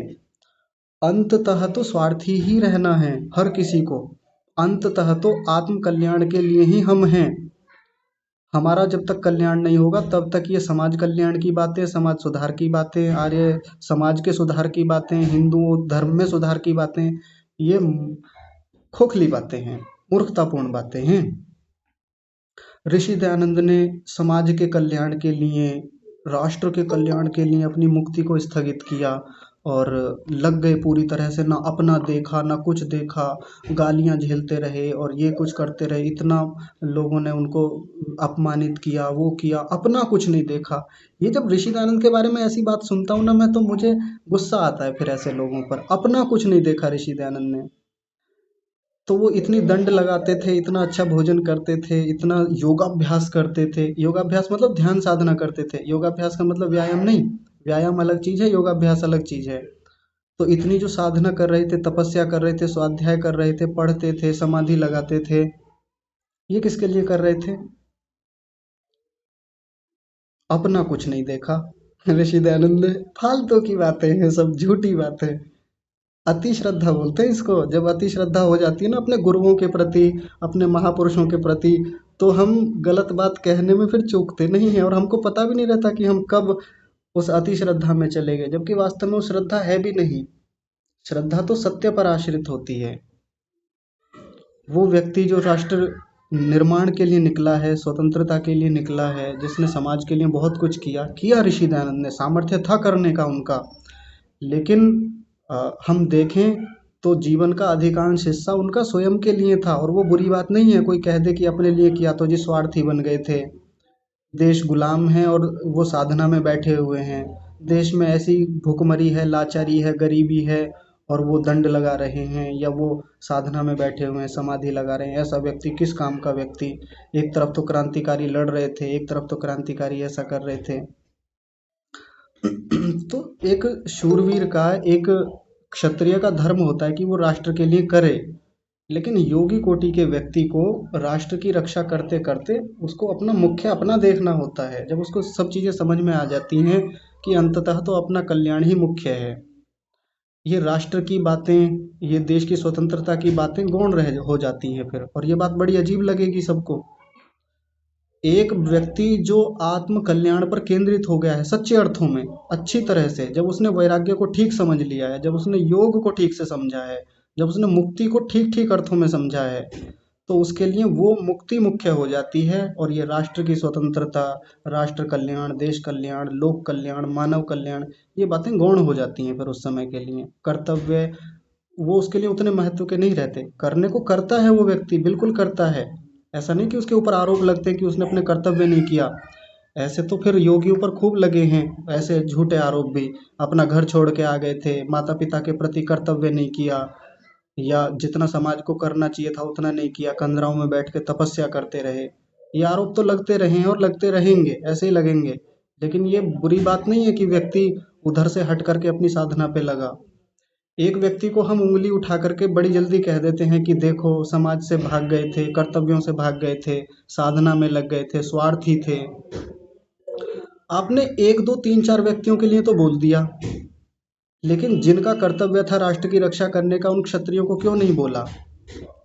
अंततः तो स्वार्थी ही रहना है हर किसी को। अंततः तो आत्म कल्याण के लिए ही हम हैं। हमारा जब तक कल्याण नहीं होगा तब तक ये समाज कल्याण की बातें, समाज सुधार की बातें, आर्य समाज के सुधार की बातें, हिंदू धर्म में सुधार की बातें, ये खोखली बातें हैं, मूर्खतापूर्ण बातें हैं। ऋषि दयानंद ने समाज के कल्याण के लिए, राष्ट्र के कल्याण के लिए अपनी मुक्ति को स्थगित किया और लग गए पूरी तरह से। ना अपना देखा ना कुछ देखा, गालियां झेलते रहे और ये कुछ करते रहे। इतना लोगों ने उनको अपमानित किया, वो किया, अपना कुछ नहीं देखा। ये जब ऋषि दयानंद के बारे में ऐसी बात सुनता हूँ ना मैं, तो मुझे गुस्सा आता है फिर ऐसे लोगों पर। अपना कुछ नहीं देखा ऋषि दयानंद ने। तो वो इतनी दंड लगाते थे, इतना अच्छा भोजन करते थे, इतना योगाभ्यास करते थे। योगाभ्यास मतलब ध्यान साधना करते थे। योगाभ्यास का मतलब व्यायाम नहीं, व्यायाम अलग चीज है, योगाभ्यास अलग चीज है। तो इतनी जो साधना कर रहे थे, तपस्या कर रहे थे, स्वाध्याय कर रहे थे, पढ़ते थे, समाधि लगाते थे, ये किसके लिए कर रहे थे? अपना कुछ नहीं देखा ऋषि दयानंद ने। फालतू की बातें हैं, सब झूठी बातें। अति श्रद्धा बोलते हैं इसको। जब अति श्रद्धा हो जाती है ना अपने गुरुओं के प्रति, अपने महापुरुषों के प्रति, तो हम गलत बात कहने में फिर चूकते नहीं हैं और हमको पता भी नहीं रहता कि हम कब उस अति श्रद्धा में चले गए, जबकि वास्तव में वो श्रद्धा है भी नहीं। श्रद्धा तो सत्य पर आश्रित होती है। वो व्यक्ति जो राष्ट्र निर्माण के लिए निकला है, स्वतंत्रता के लिए निकला है, जिसने समाज के लिए बहुत कुछ किया किया, ऋषि दयानंद ने, सामर्थ्य था करने का उनका। लेकिन हम देखें तो जीवन का अधिकांश हिस्सा उनका स्वयं के लिए था। और वो बुरी बात नहीं है कोई कह दे कि अपने लिए किया, तो जी स्वार्थी बन गए थे। देश गुलाम है और वो साधना में बैठे हुए हैं। देश में ऐसी भुखमरी है, लाचारी है, गरीबी है, और वो दंड लगा रहे हैं, या वो साधना में बैठे हुए हैं, समाधि लगा रहे हैं। ऐसा व्यक्ति किस काम का व्यक्ति? एक तरफ तो क्रांतिकारी लड़ रहे थे, एक तरफ तो क्रांतिकारी ऐसा कर रहे थे। तो एक शूरवीर का, एक क्षत्रिय का धर्म होता है कि वो राष्ट्र के लिए करे। लेकिन योगी कोटि के व्यक्ति को राष्ट्र की रक्षा करते करते उसको अपना मुख्य अपना देखना होता है। जब उसको सब चीजें समझ में आ जाती हैं कि अंततः तो अपना कल्याण ही मुख्य है, ये राष्ट्र की बातें, ये देश की स्वतंत्रता की बातें गौण रह हो जाती हैं फिर। और ये बात बड़ी अजीब लगेगी सबको। एक व्यक्ति जो आत्म कल्याण पर केंद्रित हो गया है सच्चे अर्थों में, अच्छी तरह से, जब उसने वैराग्य को ठीक समझ लिया है, जब उसने योग को ठीक से समझा है, जब उसने मुक्ति को ठीक ठीक अर्थों में समझा है, तो उसके लिए वो मुक्ति मुख्य हो जाती है। और ये राष्ट्र की स्वतंत्रता, राष्ट्र कल्याण, देश कल्याण, लोक कल्याण, मानव कल्याण, ये बातें गौण हो जाती हैं फिर उस समय के लिए। कर्तव्य वो उसके लिए उतने महत्व के नहीं रहते। करने को करता है वो व्यक्ति, बिल्कुल करता है। ऐसा नहीं कि उसके ऊपर आरोप लगते हैं कि उसने अपने कर्तव्य नहीं किया। ऐसे तो फिर योगियों पर खूब लगे हैं ऐसे झूठे आरोप भी। अपना घर छोड़ के आ गए थे, माता पिता के प्रति कर्तव्य नहीं किया, या जितना समाज को करना चाहिए था उतना नहीं किया, कंदराओं में बैठ के तपस्या करते रहे। ये आरोप तो लगते रहे हैं और लगते रहेंगे, ऐसे ही लगेंगे। लेकिन ये बुरी बात नहीं है कि व्यक्ति उधर से हट करके अपनी साधना पे लगा। एक व्यक्ति को हम उंगली उठा करके बड़ी जल्दी कह देते हैं कि देखो समाज से भाग गए थे, कर्तव्यों से भाग गए थे, साधना में लग गए थे, स्वार्थी थे। आपने एक दो तीन चार व्यक्तियों के लिए तो बोल दिया, लेकिन जिनका कर्तव्य था राष्ट्र की रक्षा करने का, उन क्षत्रियों को क्यों नहीं बोला?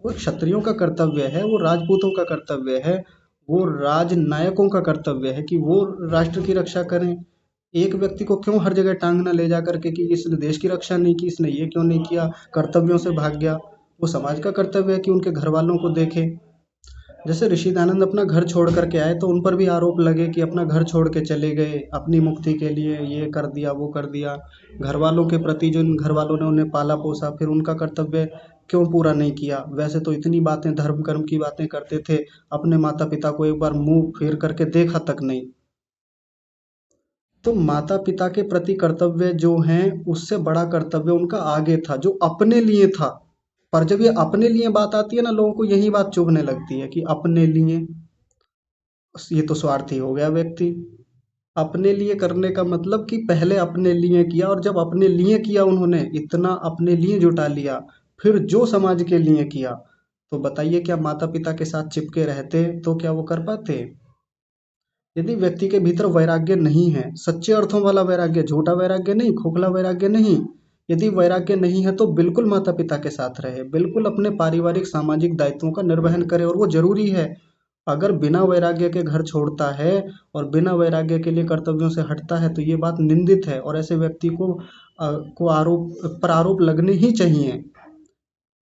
वो क्षत्रियों का कर्तव्य है, वो राजपूतों का कर्तव्य है, वो राजनायकों का कर्तव्य है कि वो राष्ट्र की रक्षा करें। एक व्यक्ति को क्यों हर जगह टांग ना ले जा करके कि इसने देश की रक्षा नहीं की, इसने ये क्यों नहीं किया, कर्तव्यों से भाग गया? वो समाज का कर्तव्य है कि उनके घर वालों को देखे। जैसे ऋषि दयानंद अपना घर छोड़ करके आए तो उन पर भी आरोप लगे कि अपना घर छोड़ के चले गए अपनी मुक्ति के लिए, ये कर दिया वो कर दिया। घर वालों के प्रति, जो घर वालों ने उन्हें पाला पोसा, फिर उनका कर्तव्य क्यों पूरा नहीं किया? वैसे तो इतनी बातें, धर्म कर्म की बातें करते थे, अपने माता पिता को एक बार मुंह फेर करके देखा तक नहीं। तो माता पिता के प्रति कर्तव्य जो हैं उससे बड़ा कर्तव्य उनका आगे था जो अपने लिए था। पर जब ये अपने लिए बात आती है ना, लोगों को यही बात चुभने लगती है कि अपने लिए, ये तो स्वार्थी हो गया व्यक्ति। अपने लिए करने का मतलब कि पहले अपने लिए किया, और जब अपने लिए किया उन्होंने इतना अपने लिए जुटा लिया, फिर जो समाज के लिए किया, तो बताइए क्या माता पिता के साथ चिपके रहते तो क्या वो कर पाते? यदि व्यक्ति के भीतर वैराग्य नहीं है, सच्चे अर्थों वाला वैराग्य, झूठा वैराग्य नहीं, खोखला वैराग्य नहीं, यदि वैराग्य नहीं है तो बिल्कुल माता पिता के साथ रहे, बिल्कुल अपने पारिवारिक सामाजिक दायित्वों का निर्वहन करे, और वो जरूरी है। अगर बिना वैराग्य के घर छोड़ता है और बिना वैराग्य के लिए कर्तव्यों से हटता है तो ये बात निंदित है, और ऐसे व्यक्ति को आरोप पर आरोप लगने ही चाहिए।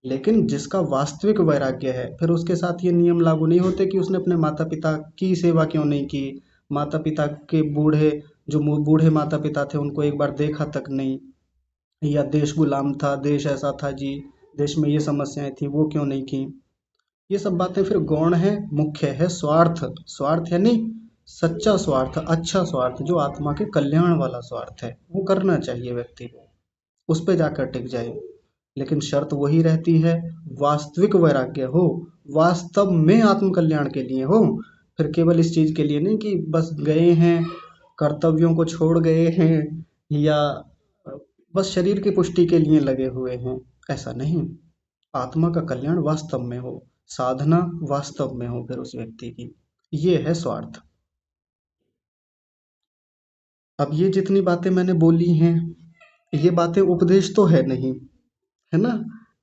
लेकिन जिसका वास्तविक वैराग्य है, फिर उसके साथ ये नियम लागू नहीं होते कि उसने अपने माता पिता की सेवा क्यों नहीं की, माता पिता के बूढ़े माता पिता थे उनको एक बार देखा तक नहीं, या देश गुलाम था, देश ऐसा था जी, देश में ये समस्याएं थी वो क्यों नहीं की। ये सब बातें फिर गौण है। मुख्य है स्वार्थ। स्वार्थ यानी सच्चा स्वार्थ, अच्छा स्वार्थ, जो आत्मा के कल्याण वाला स्वार्थ है, वो करना चाहिए व्यक्ति को, उस पे जाकर टिक जाए। लेकिन शर्त वही रहती है, वास्तविक वैराग्य हो, वास्तव में आत्म कल्याण के लिए हो। फिर केवल इस चीज के लिए नहीं कि बस गए हैं, कर्तव्यों को छोड़ गए हैं, या बस शरीर की पुष्टि के लिए लगे हुए हैं, ऐसा नहीं। आत्मा का कल्याण वास्तव में हो, साधना वास्तव में हो फिर उस व्यक्ति की, ये है स्वार्थ। अब ये जितनी बातें मैंने बोली हैं, ये बातें उपदेश तो है नहीं, है ना?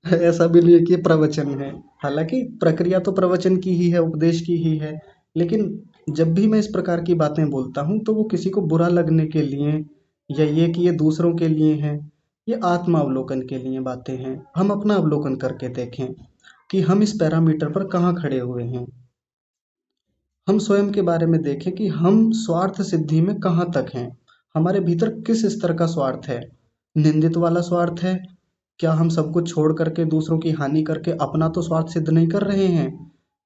ऐसा भी नहीं है कि ये प्रवचन है। हालांकि प्रक्रिया तो प्रवचन की ही है, उपदेश की ही है। लेकिन जब भी मैं इस प्रकार की बातें बोलता हूँ तो वो किसी को बुरा लगने के लिए, या ये कि ये दूसरों के लिए है, ये आत्मावलोकन के लिए बातें हैं। हम अपना अवलोकन करके देखें कि हम इस पैरामीटर पर कहाँ खड़े हुए हैं। हम स्वयं के बारे में देखें कि हम स्वार्थ सिद्धि में कहाँ तक हैं। हमारे भीतर किस स्तर का स्वार्थ है? निंदित वाला स्वार्थ है? क्या हम सब कुछ छोड़ करके दूसरों की हानि करके अपना तो स्वार्थ सिद्ध नहीं कर रहे हैं?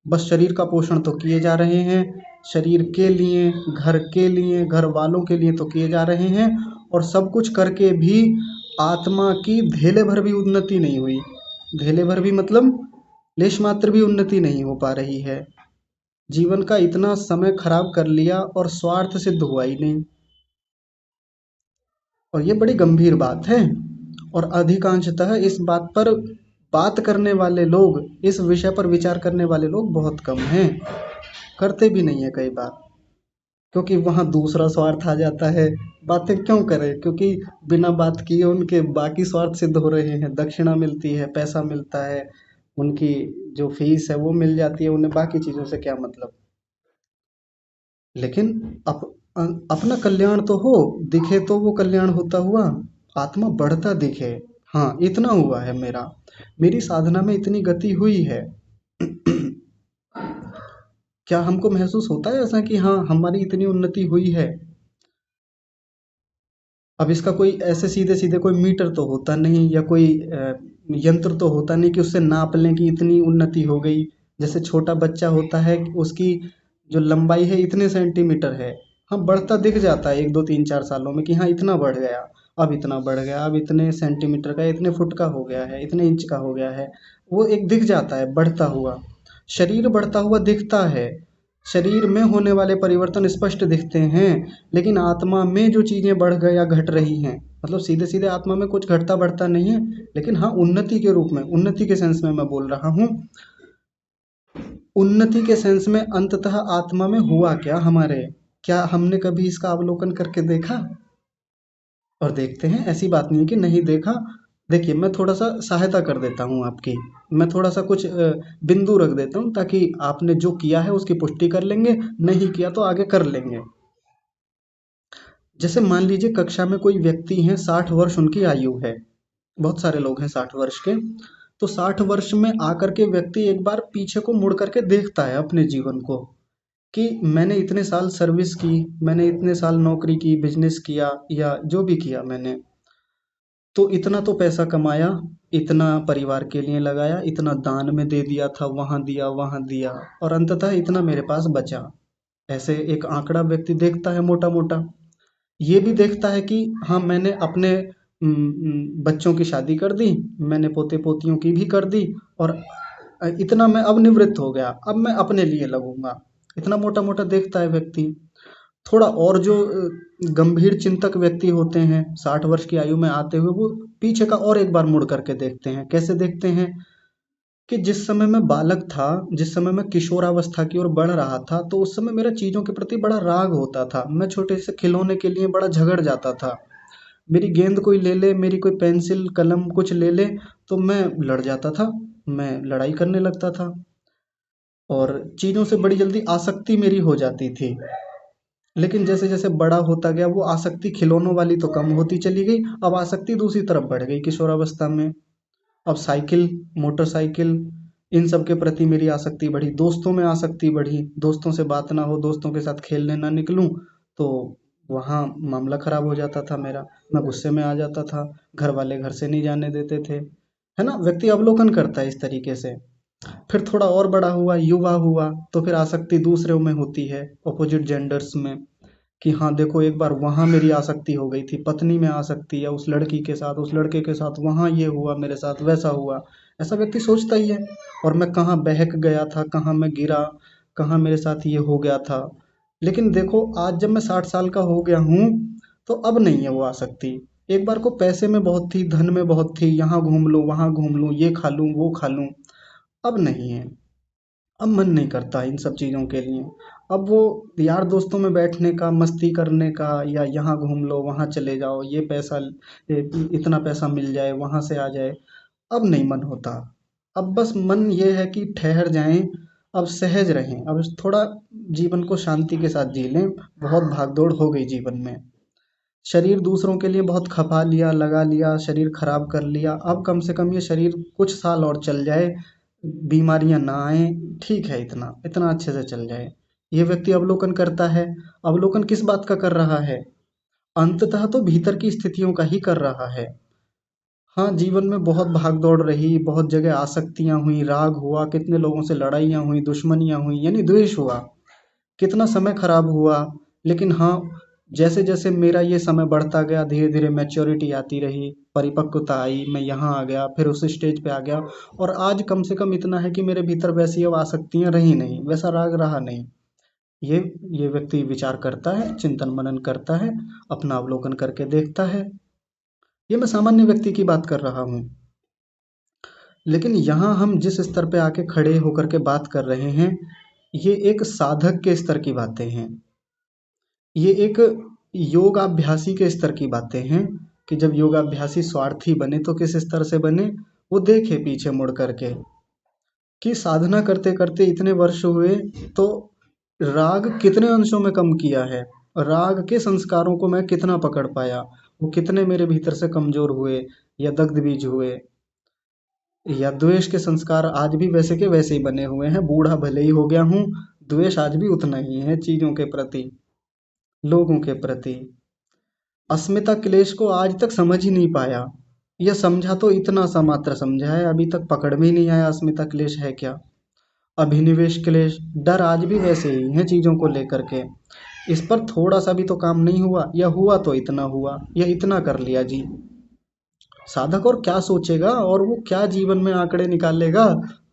बस शरीर का पोषण तो किए जा रहे हैं, शरीर के लिए, घर के लिए, घर वालों के लिए तो किए जा रहे हैं, और सब कुछ करके भी आत्मा की धेले भर भी उन्नति नहीं हुई। धेले भर भी मतलब लेश मात्र भी उन्नति नहीं हो पा रही है। जीवन का इतना समय खराब कर लिया और स्वार्थ सिद्ध हुआ ही नहीं। और ये बड़ी गंभीर बात है, और अधिकांशतः इस बात पर बात करने वाले लोग, इस विषय पर विचार करने वाले लोग बहुत कम हैं, करते भी नहीं है कई बार, क्योंकि वहाँ दूसरा स्वार्थ आ जाता है। बातें क्यों करें? क्योंकि बिना बात किए उनके बाकी स्वार्थ सिद्ध हो रहे हैं, दक्षिणा मिलती है, पैसा मिलता है, उनकी जो फीस है वो मिल जाती है, उन्हें बाकी चीज़ों से क्या मतलब। लेकिन अप, अपना कल्याण तो हो, दिखे तो वो कल्याण होता हुआ, आत्मा बढ़ता दिखे। हाँ, इतना हुआ है मेरा, मेरी साधना में इतनी गति हुई है। क्या हमको महसूस होता है ऐसा कि हाँ हमारी इतनी उन्नति हुई है? अब इसका कोई ऐसे सीधे सीधे कोई मीटर तो होता नहीं, या कोई यंत्र तो होता नहीं कि उससे नाप लें कि इतनी उन्नति हो गई। जैसे छोटा बच्चा होता है, उसकी जो लंबाई है इतने सेंटीमीटर है, हाँ बढ़ता दिख जाता है 1 2 3 4 सालों में कि हाँ इतना बढ़ गया, अब इतना बढ़ गया, अब इतने सेंटीमीटर का, इतने फुट का हो गया है, इतने इंच का हो गया है। वो एक दिख जाता है बढ़ता हुआ। शरीर बढ़ता हुआ दिखता है, शरीर में होने वाले परिवर्तन स्पष्ट दिखते हैं। लेकिन आत्मा में जो चीजें बढ़ गए या घट रही हैं, मतलब सीधे सीधे आत्मा में कुछ घटता बढ़ता नहीं है, लेकिन हाँ उन्नति के रूप में, उन्नति के सेंस में मैं बोल रहा हूँ। उन्नति के सेंस में अंततः आत्मा में हुआ क्या हमारे, क्या हमने कभी इसका अवलोकन करके देखा? और देखते हैं, ऐसी बात नहीं है कि नहीं देखा। देखिए, मैं थोड़ा सा सहायता कर देता हूँ आपकी, मैं थोड़ा सा कुछ बिंदु रख देता हूँ ताकि आपने जो किया है उसकी पुष्टि कर लेंगे, नहीं किया तो आगे कर लेंगे। जैसे मान लीजिए कक्षा में कोई व्यक्ति है, 60 वर्ष उनकी आयु है, बहुत सारे लोग हैं 60 वर्ष के। तो 60 वर्ष में आकर के व्यक्ति एक बार पीछे को मुड़ करके देखता है अपने जीवन को, कि मैंने इतने साल सर्विस की, मैंने इतने साल नौकरी की, बिजनेस किया, या जो भी किया मैंने, तो इतना तो पैसा कमाया, इतना परिवार के लिए लगाया, इतना दान में दे दिया था, वहां दिया, और अंततः इतना मेरे पास बचा। ऐसे एक आंकड़ा व्यक्ति देखता है मोटा मोटा। ये भी देखता है कि हाँ मैंने अपने बच्चों की शादी कर दी, मैंने पोते पोतियों की भी कर दी, और इतना मैं अब निवृत्त हो गया, अब मैं अपने लिए लगूंगा। इतना मोटा मोटा देखता है व्यक्ति। थोड़ा और जो गंभीर चिंतक व्यक्ति होते हैं 60 वर्ष की आयु में आते हुए, वो पीछे का और एक बार मुड़ करके देखते हैं। कैसे देखते हैं कि जिस समय मैं बालक था, जिस समय मैं किशोरावस्था की ओर बढ़ रहा था, तो उस समय मेरा चीज़ों के प्रति बड़ा राग होता था। मैं छोटे से खिलौने के लिए बड़ा झगड़ जाता था। मेरी गेंद कोई ले ले, मेरी कोई पेंसिल कलम कुछ ले ले, तो मैं लड़ जाता था, मैं लड़ाई करने लगता था, और चीज़ों से बड़ी जल्दी आसक्ति मेरी हो जाती थी। लेकिन जैसे जैसे बड़ा होता गया, वो आसक्ति खिलौनों वाली तो कम होती चली गई, अब आसक्ति दूसरी तरफ बढ़ गई किशोरावस्था में। अब साइकिल, मोटरसाइकिल, इन सब के प्रति मेरी आसक्ति बढ़ी, दोस्तों में आसक्ति बढ़ी, दोस्तों से बात ना हो, दोस्तों के साथ खेलने ना निकलूं, तो वहाँ मामला खराब हो जाता था मेरा, मैं गुस्से में आ जाता था, घर वाले घर से नहीं जाने देते थे, है ना। व्यक्ति अवलोकन करता है इस तरीके से। फिर थोड़ा और बड़ा हुआ, युवा हुआ, तो फिर आसक्ति दूसरे में होती है, अपोजिट जेंडर्स में, कि हाँ देखो एक बार वहाँ मेरी आसक्ति हो गई थी, पत्नी में आसक्ति है, उस लड़की के साथ, उस लड़के के साथ, वहाँ ये हुआ मेरे साथ, वैसा हुआ। ऐसा व्यक्ति सोचता ही है, और मैं कहाँ बहक गया था, कहाँ मैं गिरा, कहाँ मेरे साथ ये हो गया था। लेकिन देखो आज जब मैं 60 साल का हो गया हूँ, तो अब नहीं है वो आसक्ति। एक बार को पैसे में बहुत थी, धन में बहुत थी, यहाँ घूम लूँ, वहाँ घूम लूँ, ये खा लूँ, वो खा लूँ, अब नहीं है। अब मन नहीं करता इन सब चीज़ों के लिए। अब वो यार दोस्तों में बैठने का, मस्ती करने का, या यहाँ घूम लो, वहाँ चले जाओ, ये पैसा, इतना पैसा मिल जाए, वहाँ से आ जाए, अब नहीं मन होता। अब बस मन ये है कि ठहर जाएं, अब सहज रहें, अब थोड़ा जीवन को शांति के साथ जी लें। बहुत भागदौड़ हो गई जीवन में, शरीर दूसरों के लिए बहुत खपा लिया, लगा लिया, शरीर खराब कर लिया। अब कम से कम ये शरीर कुछ साल और चल जाए, बीमारियां ना आए, ठीक है, इतना इतना अच्छे से चल जाए। ये व्यक्ति अवलोकन करता है। अवलोकन किस बात का कर रहा है? अंततः तो भीतर की स्थितियों का ही कर रहा है। हाँ, जीवन में बहुत भाग दौड़ रही, बहुत जगह आसक्तियां हुई, राग हुआ, कितने लोगों से लड़ाइयाँ हुई, दुश्मनियाँ हुई, यानी द्वेष हुआ, कितना समय खराब हुआ। लेकिन हाँ, जैसे जैसे मेरा ये समय बढ़ता गया, धीरे धीरे मैच्योरिटी आती रही, परिपक्वता आई, मैं यहाँ आ गया, फिर उस स्टेज पे आ गया, और आज कम से कम इतना है कि मेरे भीतर वैसी अब आसक्तियाँ रही नहीं, वैसा राग रहा नहीं। ये ये व्यक्ति विचार करता है, चिंतन मनन करता है, अपना अवलोकन करके देखता है। ये मैं सामान्य व्यक्ति की बात कर रहा हूँ। लेकिन यहाँ हम जिस स्तर पे आके खड़े होकर के बात कर रहे हैं, ये एक साधक के स्तर की बातें हैं। ये एक योगाभ्यासी के स्तर की बातें हैं, कि जब योगाभ्यासी स्वार्थी बने तो किस स्तर से बने। वो देखे पीछे मुड़ करके कि साधना करते करते इतने वर्ष हुए, तो राग कितने अंशों में कम किया है, राग के संस्कारों को मैं कितना पकड़ पाया, वो कितने मेरे भीतर से कमजोर हुए, या दग्ध बीज हुए, या द्वेष के संस्कार आज भी वैसे के वैसे ही बने हुए हैं। बूढ़ा भले ही हो गया हूँ, द्वेष आज भी उतना ही है, चीजों के प्रति, लोगों के प्रति। अस्मिता क्लेश को आज तक समझ ही नहीं पाया, या समझा तो इतना सा मात्र समझा है, अभी तक पकड़ में ही नहीं आया अस्मिता क्लेश है क्या। अभिनिवेश क्लेश, डर आज भी वैसे ही है चीजों को लेकर के। इस पर थोड़ा सा भी तो काम नहीं हुआ, या हुआ तो इतना हुआ, या इतना कर लिया जी। साधक और क्या सोचेगा, और वो क्या जीवन में आंकड़े निकालेगा,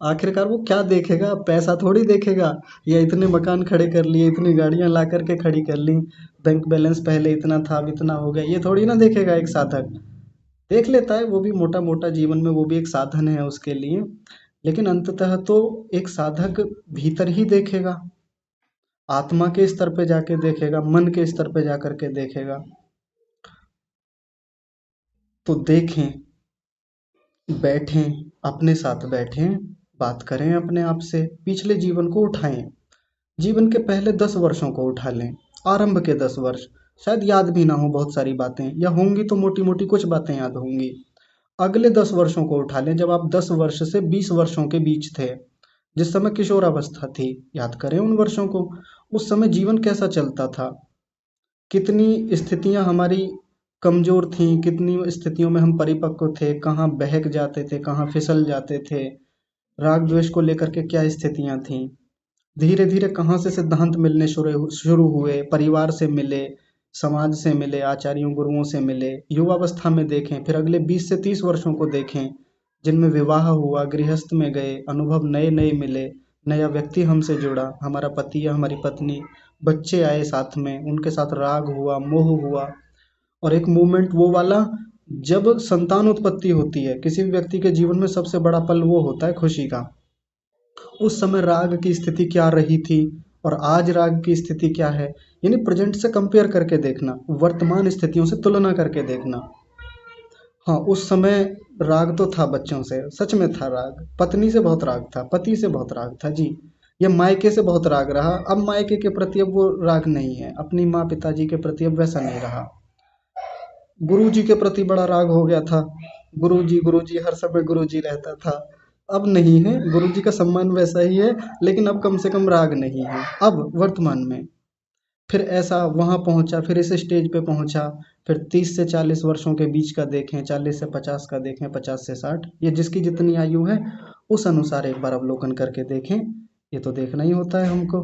आखिरकार वो क्या देखेगा, पैसा थोड़ी देखेगा, या इतने मकान खड़े कर लिए, इतनी गाड़ियां ला करके खड़ी कर ली, बैंक बैलेंस पहले इतना था अब इतना हो गया, ये थोड़ी ना देखेगा एक साधक। देख लेता है वो भी मोटा मोटा, जीवन में वो भी एक साधन है उसके लिए। लेकिन अंततः तो एक साधक भीतर ही देखेगा, आत्मा के स्तर पे जाके देखेगा, मन के स्तर पे जाकर के देखेगा। तो देखें, बैठें, अपने साथ बैठें, बात करें अपने आप से, पिछले जीवन को उठाएं, जीवन के पहले 10 वर्षों को उठा लें, आरंभ के 10 वर्ष। शायद याद भी ना हो बहुत सारी बातें, या होंगी तो मोटी मोटी कुछ बातें याद होंगी। अगले 10 वर्षों को उठा लें, जब आप 10 वर्ष से 20 वर्षों के बीच थे, जिस समय किशोरावस्था थी, याद करें उन वर्षों को। उस समय जीवन कैसा चलता था, कितनी स्थितियां हमारी कमजोर थीं, कितनी स्थितियों में हम परिपक्व थे, कहाँ बहक जाते थे, कहाँ फिसल जाते थे, राग द्वेष को लेकर के क्या स्थितियां थीं। धीरे धीरे कहाँ से सिद्धांत मिलने शुरू शुरू हुए, परिवार से मिले, समाज से मिले, आचार्यों गुरुओं से मिले, युवावस्था में देखें, फिर अगले 20 से 30 वर्षों को देखें, जिनमें विवाह हुआ, गृहस्थ में गए, अनुभव नए नए मिले, नया व्यक्ति हमसे जुड़ा, हमारा पति या हमारी पत्नी, बच्चे आए साथ में, उनके साथ राग हुआ, मोह हुआ, और एक मूवमेंट वो वाला जब संतान उत्पत्ति होती है, किसी भी व्यक्ति के जीवन में सबसे बड़ा पल वो होता है खुशी का। उस समय राग की स्थिति क्या रही थी और आज राग की स्थिति क्या है, यानी प्रेजेंट से कंपेयर करके देखना, वर्तमान स्थितियों से तुलना करके देखना। हाँ, उस समय राग तो था बच्चों से, सच में था राग, पत्नी से बहुत राग था, पति से बहुत राग था जी, या मायके से बहुत राग रहा। अब मायके के प्रति अब वो राग नहीं है, अपनी माँ पिताजी के प्रति अब वैसा नहीं रहा। गुरुजी के प्रति बड़ा राग हो गया था, गुरुजी हर समय गुरुजी रहता था। अब नहीं है, गुरुजी का सम्मान वैसा ही है, लेकिन अब कम से कम राग नहीं है अब वर्तमान में। फिर ऐसा वहाँ पहुँचा, फिर इस स्टेज पे पहुँचा, फिर 30 से 40 वर्षों के बीच का देखें, 40 से 50 का देखें, 50 से 60, ये जिसकी जितनी आयु है उस अनुसार एक बार अवलोकन करके देखें। ये तो देखना ही होता है हमको,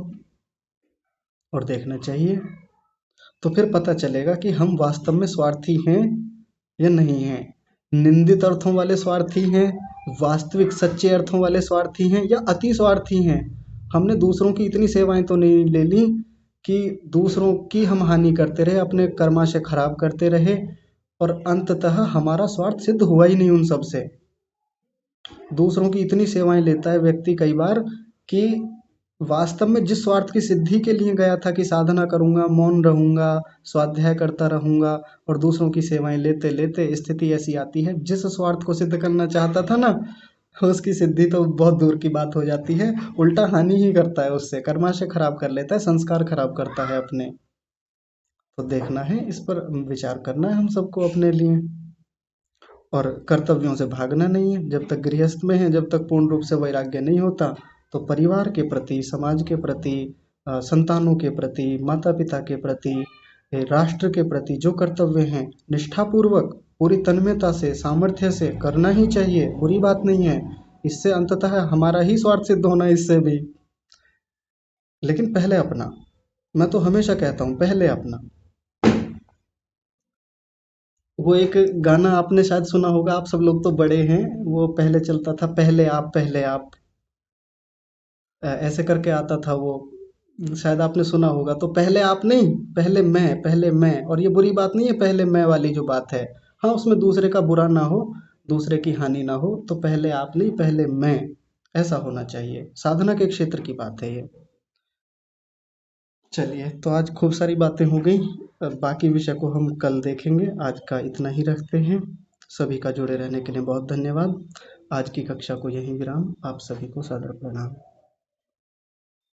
और देखना चाहिए, तो फिर पता चलेगा कि हम वास्तव में स्वार्थी हैं या नहीं हैं, निंदित अर्थों वाले स्वार्थी हैं, वास्तविक सच्चे अर्थों वाले स्वार्थी हैं, या अति स्वार्थी हैं। हमने दूसरों की इतनी सेवाएं तो नहीं ले ली कि दूसरों की हम हानि करते रहे, अपने कर्माशय खराब करते रहे, और अंततः हमारा स्वार्थ सिद्ध हुआ ही नहीं उन सब से। दूसरों की इतनी सेवाएं लेता है व्यक्ति कई बार कि वास्तव में जिस स्वार्थ की सिद्धि के लिए गया था कि साधना करूंगा, मौन रहूंगा, स्वाध्याय करता रहूंगा, और दूसरों की सेवाएं लेते लेते स्थिति ऐसी आती है, जिस स्वार्थ को सिद्ध करना चाहता था ना, उसकी सिद्धि तो बहुत दूर की बात हो जाती है, उल्टा हानि ही करता है, उससे कर्माशय खराब कर लेता है, संस्कार खराब करता है अपने। तो देखना है, इस पर विचार करना है हम सबको अपने लिए, और कर्तव्यों से भागना नहीं है। जब तक गृहस्थ में है, जब तक पूर्ण रूप से वैराग्य नहीं होता, तो परिवार के प्रति, समाज के प्रति, संतानों के प्रति, माता पिता के प्रति, राष्ट्र के प्रति जो कर्तव्य हैं, निष्ठापूर्वक पूरी तन्मयता से, सामर्थ्य से करना ही चाहिए, बुरी बात नहीं है। इससे अंततः हमारा ही स्वार्थ सिद्ध होना है इससे भी, लेकिन पहले अपना। मैं तो हमेशा कहता हूँ पहले अपना। वो एक गाना आपने शायद सुना होगा, आप सब लोग तो बड़े हैं, वो पहले चलता था, पहले आप, पहले आप, ऐसे करके आता था वो, शायद आपने सुना होगा। तो पहले आप नहीं, पहले मैं, पहले मैं, और ये बुरी बात नहीं है पहले मैं वाली जो बात है, हाँ उसमें दूसरे का बुरा ना हो, दूसरे की हानि ना हो, तो पहले आप नहीं, पहले मैं, ऐसा होना चाहिए। साधना के क्षेत्र की बात है ये। चलिए, तो आज खूब सारी बातें हो गई, अब बाकी विषय को हम कल देखेंगे, आज का इतना ही रखते हैं। सभी का जुड़े रहने के लिए बहुत धन्यवाद। आज की कक्षा को यहीं विराम। आप सभी को सादर प्रणाम।